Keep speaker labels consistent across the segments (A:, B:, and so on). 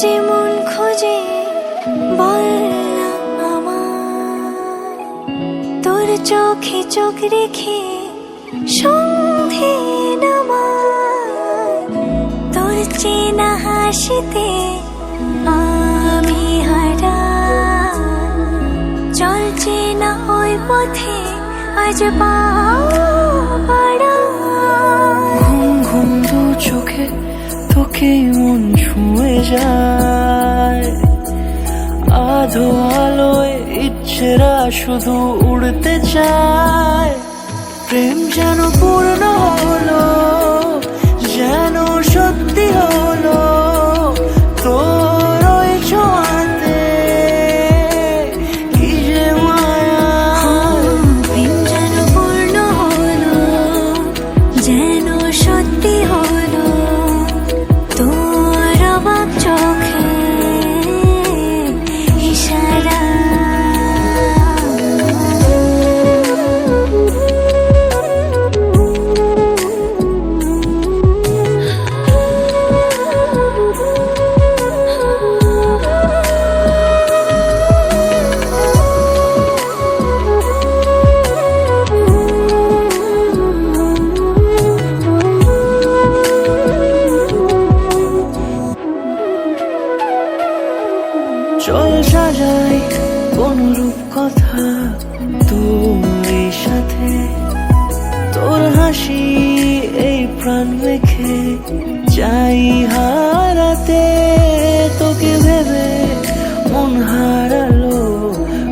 A: যে মন খোঁজে বল না আমায়, তোর চোখে চোখ রেখে সন্ধে নামায়, তোর চেনা হাসিতে আমি হারাই, চলছে না ওই পথে আজ পা বাড়াই।
B: ঘুম ঘুম দু চোখে তোকে মন ছুঁয়ে যায়, আধো আলোয় ইচ্ছেরা শুধু উড়তে চায়। প্রেম যেন পূর্ণ হলো, যেন সত্যি হলো, তোর ওই ছোঁয়াতে কি যে মায়া।
A: প্রেম যেন পূর্ণ হলো, যেন সত্যি হলো, তোর অবাক চোখে ইশারা।
B: চল সাজাই কোন রূপ কথা তোর সাথে, তোর হাসি এই প্রাণ মেখে চাই হারাতে। তোকে ভেবে মন হারালো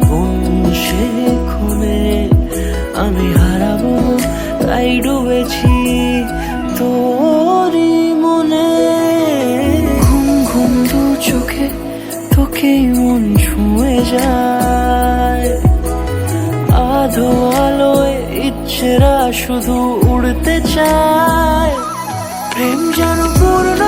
B: কোন সে ক্ষণে, আমি হারাবো তাই ডুবেছি তোরই মনে। ঘুম ঘুম দু চোখে তোকে মন ছুঁয়ে যায়, আধো আলোয় ইচ্ছেরা শুধু উড়তে চায়। প্রেম যেন পূর্ণ